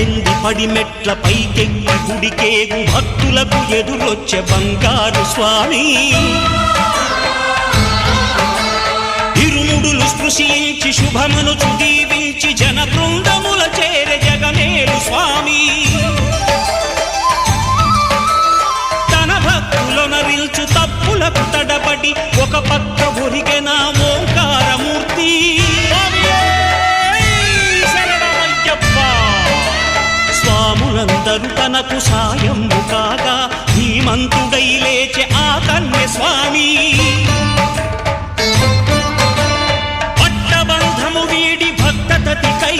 పద్దెంది పడిమెట్ల పైకెక్కి గుడికేగు భక్తులకు ఎదురొచ్చే బంగారు స్వామి ఇరుముడులు స్పృశించి శుభమనుచు దీవించి జన బృందముల చేరే జగమేలు స్వామి తన భక్తులొనరిల్చు తప్పులకు తడబడి ఒక పక్క ఒరిగెన ఓంకారమూర్తి స్వాములందరూ తనకు సాయము కాగా ధీమంతుడై లేచే ఆ కన్య స్వామి పట్టబంధము వీడి భక్తతతికై